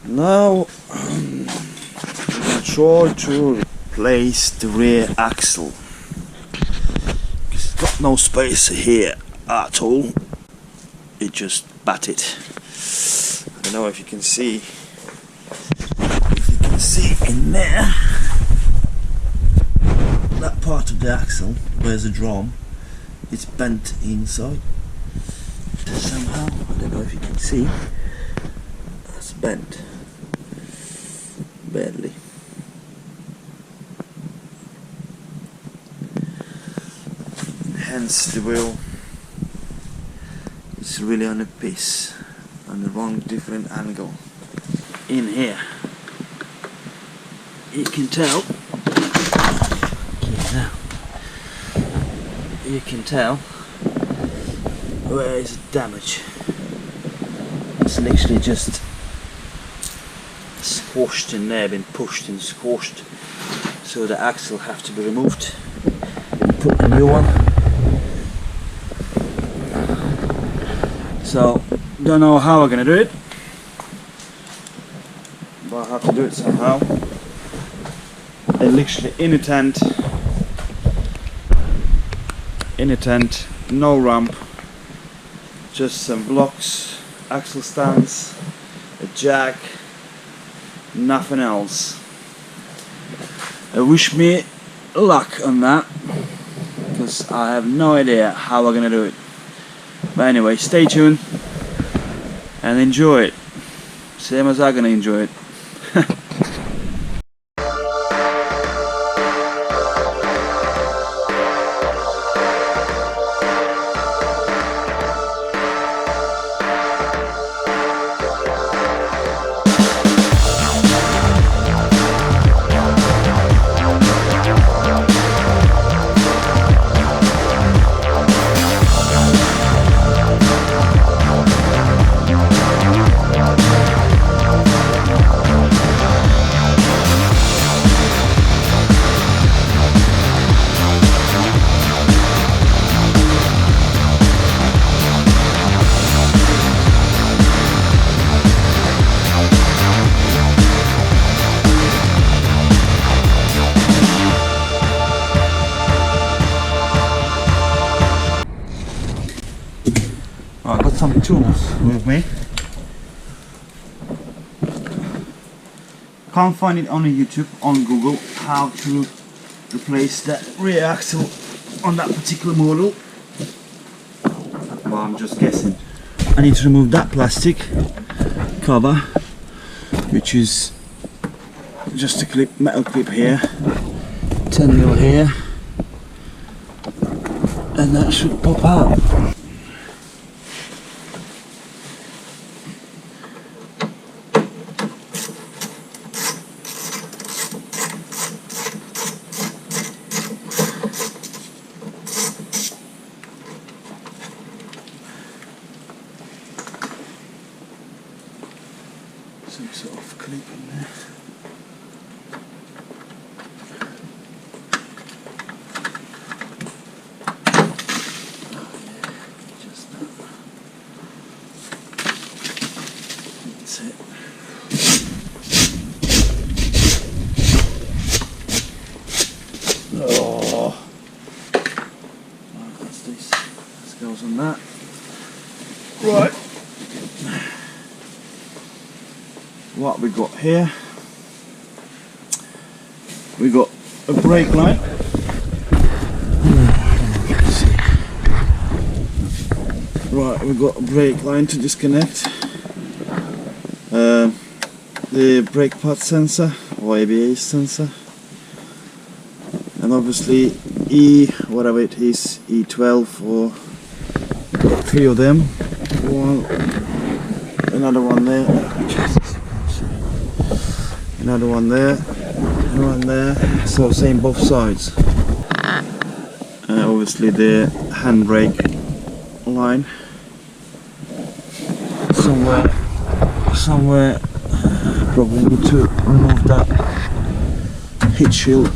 Now I'm gonna try to replace the rear axle because it's got no space here at all. It just batted. I don't know if you can see. In there, that part of the axle where's the drum, it's bent inside somehow. I don't know if you can see. It's bent badly. Hence the wheel is really on a piece, on the wrong different angle. In here you can tell, where is the damage. It's literally just squashed in there, been pushed and squashed, so the axle have to be removed and put a new one. So don't know how I'm gonna do it, but I have to do it somehow. And literally in a tent, no ramp, just some blocks, axle stands, a jack, nothing else. I wish me luck on that, because I have no idea how I'm gonna do it. But anyway, stay tuned and enjoy it, same as I'm gonna enjoy it. I've got some tools with me. Can't find it on YouTube, on Google, how to replace that rear axle on that particular model. Well, I'm just guessing. I need to remove that plastic cover, which is just a clip, metal clip here, 10mm here, and that should pop out. Some sort of clip in there. Just that. That's it. Oh, right, that's this. This goes on that. Right. What we got here, we got a brake line. Right, we got a brake line to disconnect. The brake pad sensor or ABS sensor, and obviously whatever it is, E12, or got 3 of them. One, another one there. Another one there, one there, so same both sides. Obviously the handbrake line somewhere probably need to remove that heat shield.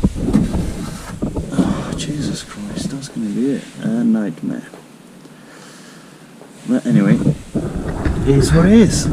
Oh, Jesus Christ, that's gonna be a nightmare. But anyway, it is what it is.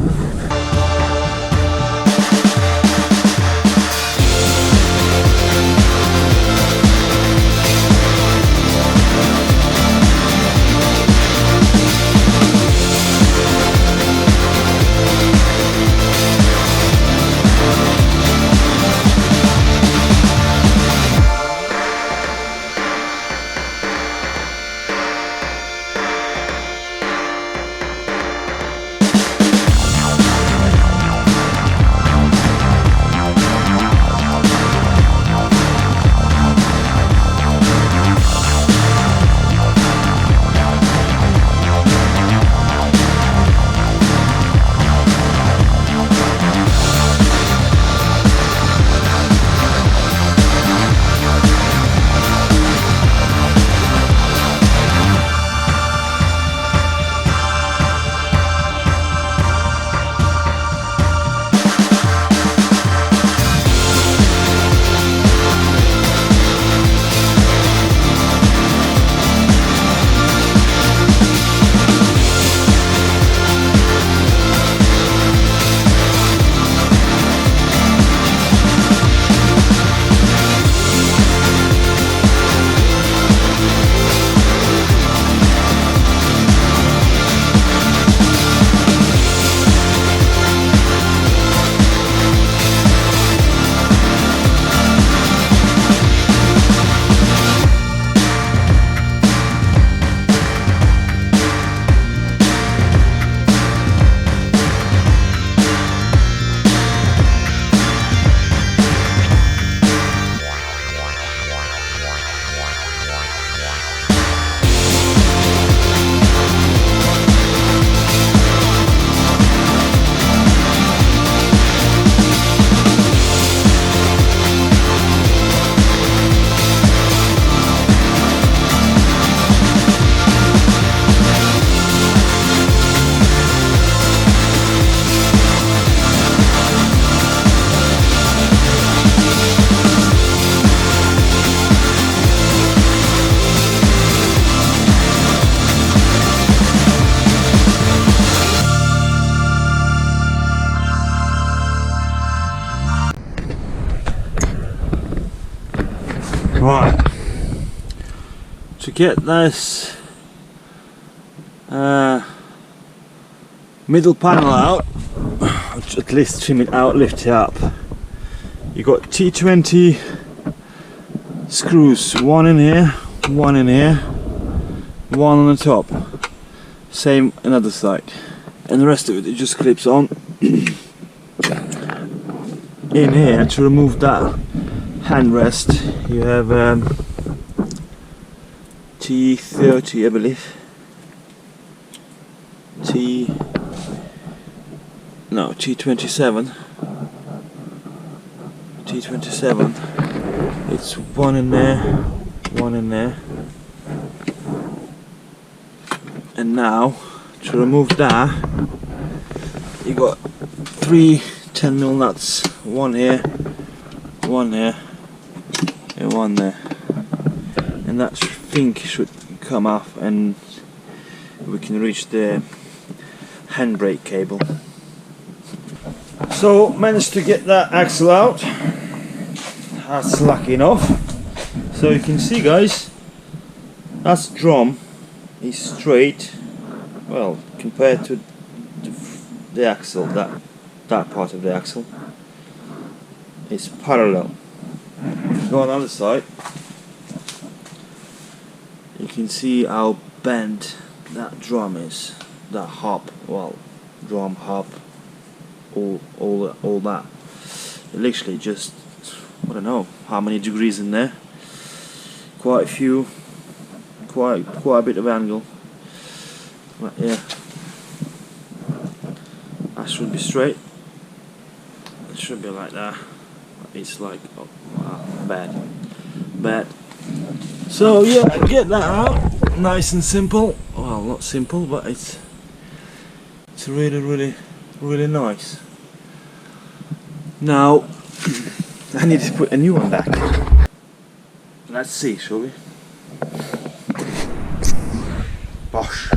Right, to get this middle panel out, at least trim it out, lift it up, you got T20 screws, one in here, one in here, one on the top, same another side, and the rest of it just clips on. In here, to remove that handrest, you have T30, I believe. T27. T27. It's one in there, one in there. And now, to remove that, you got 3 10mm nuts. One here, one there, and one there. And that thing should come off, and we can reach the handbrake cable. So managed to get that axle out. That's lucky enough. So you can see, guys, that's drum is straight, well, compared to the axle, that part of the axle is parallel. Go on the other side, you can see how bent that drum is, that hub, well, drum hub, all that. It literally just, I don't know how many degrees in there. Quite a few, quite a bit of angle. But yeah, that should be straight. It should be like that. It's like, oh, wow, bad. So yeah, get that out, nice and simple. Well, not simple, but it's really nice. Now I need to put a new one back. Let's see, shall we? Bosh.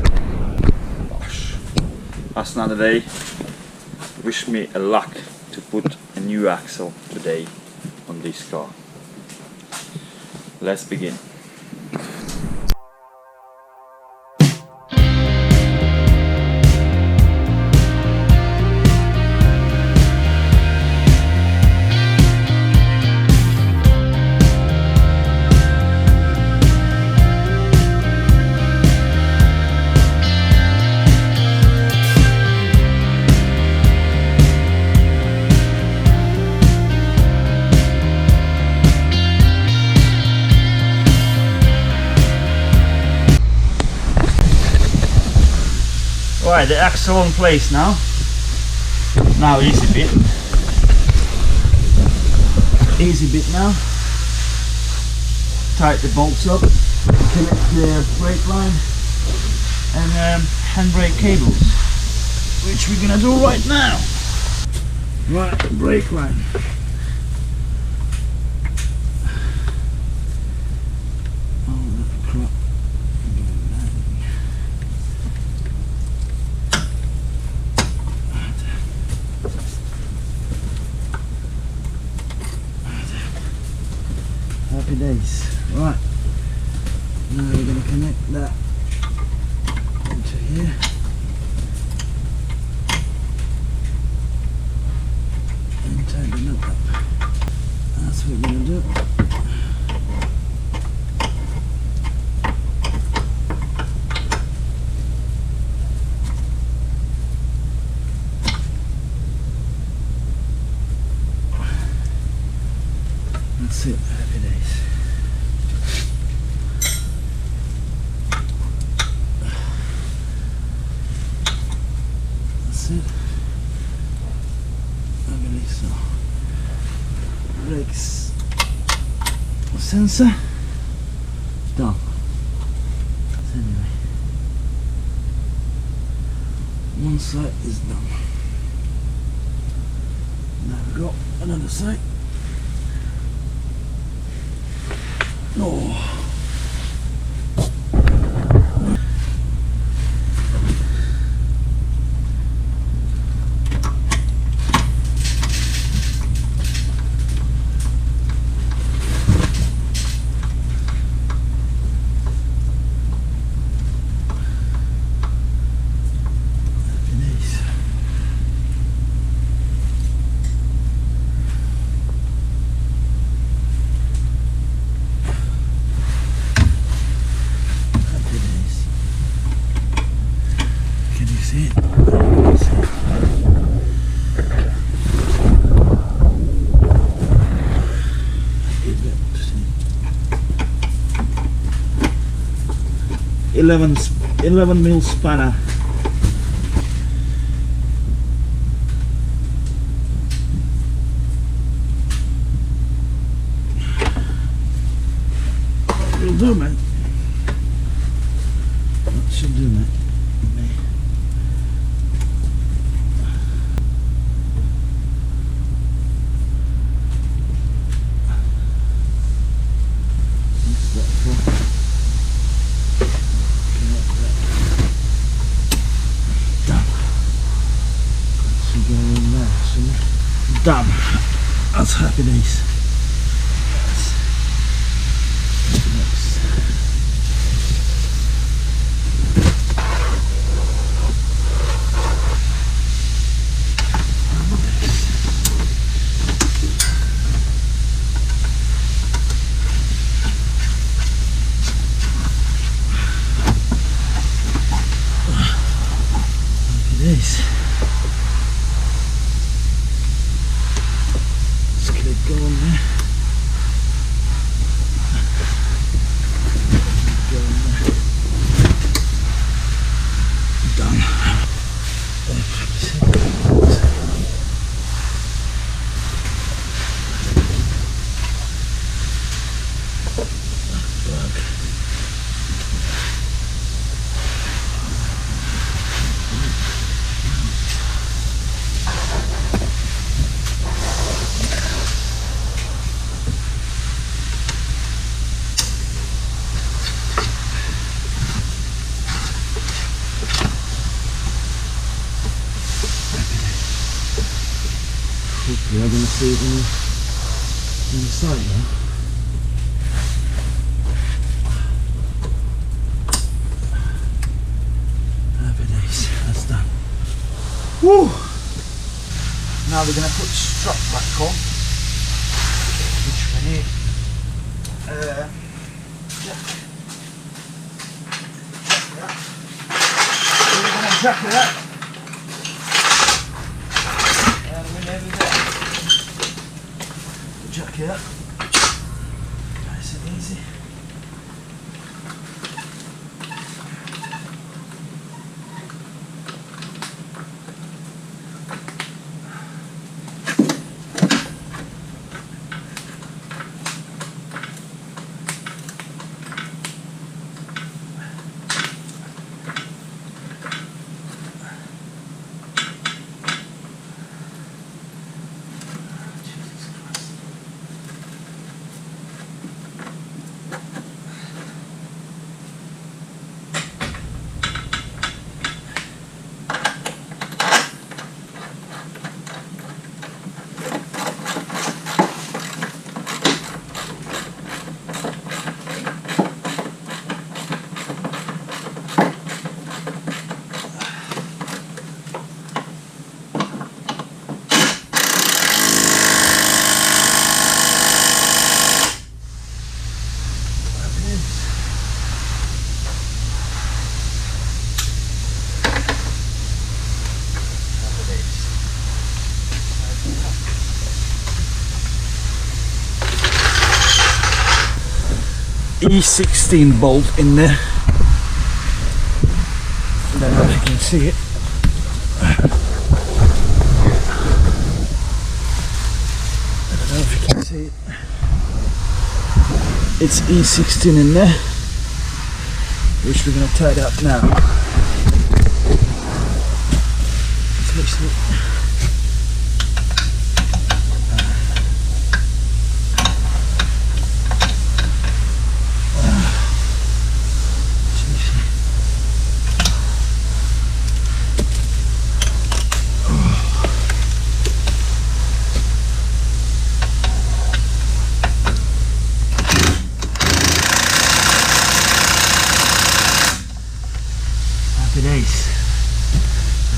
That's another day. Wish me a luck to put a new axle today on this car. Let's begin. Right, the axle on place now. Now easy bit now. Tight the bolts up, connect the brake line and handbrake cables, which we're gonna do right now. Right, brake line. Happy days. Right, now we're going to connect that into here. And turn the nut up. That's what we're going to do. That's it, happy days. That's it. I believe so. Brakes sensor done. So anyway, one side is done. Now we've got another side. Oh. 11 mil spanner. It'll do, mate. That should do, mate. Done. That's happy days. Happy days. Go on there. Go on there. Done. Hopefully I'm going to see it in the sight now. Happy days, that's done. Woo! Now we're going to put strap back on, which we need. We're going to jack it up. Jack it up, nice and easy. E16 bolt in there. I don't know if you can see it. I don't know if you can see it. It's E16 in there, which we're going to tidy up now.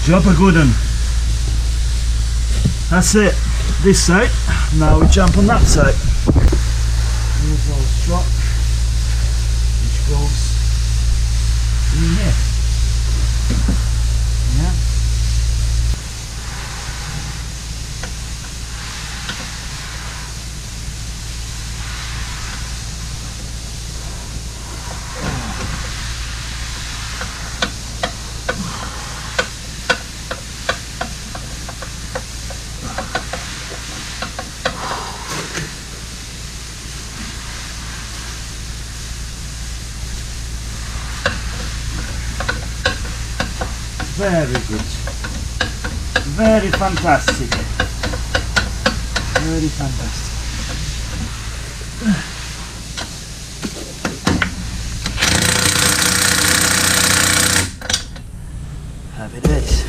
Job a good one. That's it. This side. Now we jump on that side. Here's our strap, which goes in here. Yeah. Very good. Very fantastic. Very fantastic. Happy days.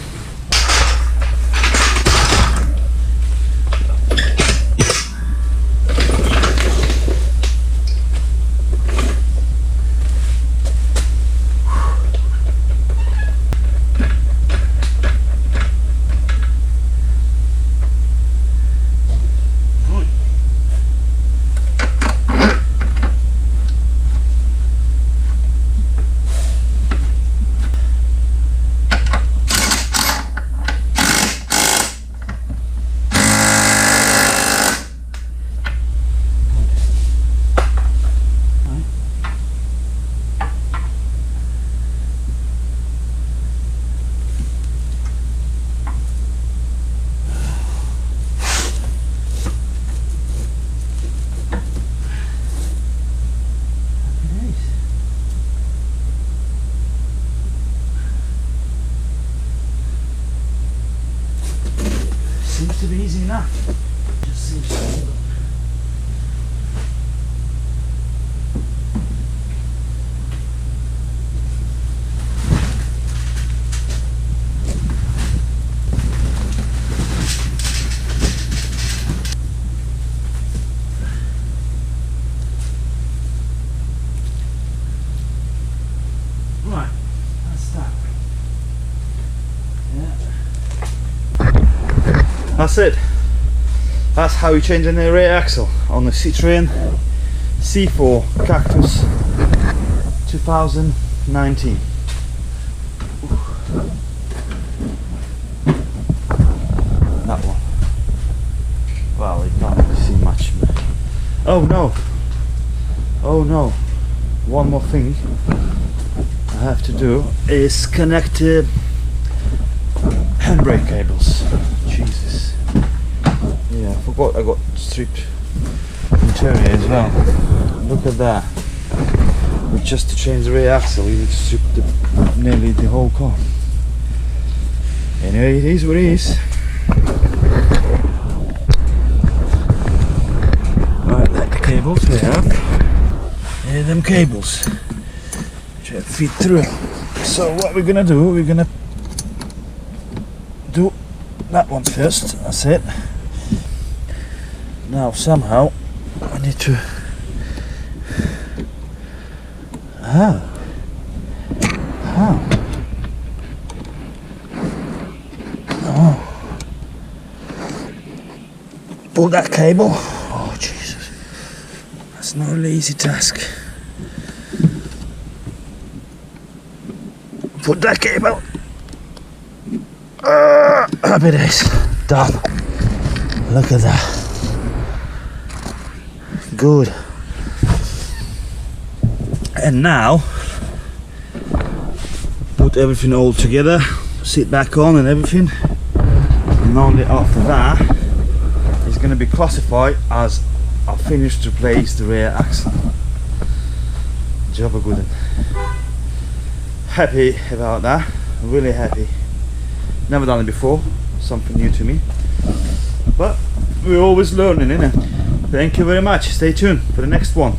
Seems to be easy enough. Just seems to be. Right, that's that. Yeah. That's it. That's how you change the rear axle on the Citroen C4 Cactus 2019. That one. Well, you can't really see much. Oh no! Oh no! One more thing I have to do is connect handbrake cables. Jesus. Yeah, I forgot I got stripped interior as well. Look at that. But just to change the rear axle, you need to strip nearly the whole car. Anyway, it is what it is. Right, like the cables we have. Here are them cables. Try to fit through. So what we're gonna do, we're gonna do that one first. That's it. Now somehow I need to. How? Oh. Pull that cable. Oh Jesus! That's not an easy task. Put that cable. Happy days. Done. Look at that. Good. And now put everything all together, sit back on and everything, and only after that it's going to be classified as I finished to replace the rear axle. Job a good one. Happy about that, really happy. Never done it before, something new to me, but we're always learning, innit? Thank you very much. Stay tuned for the next one.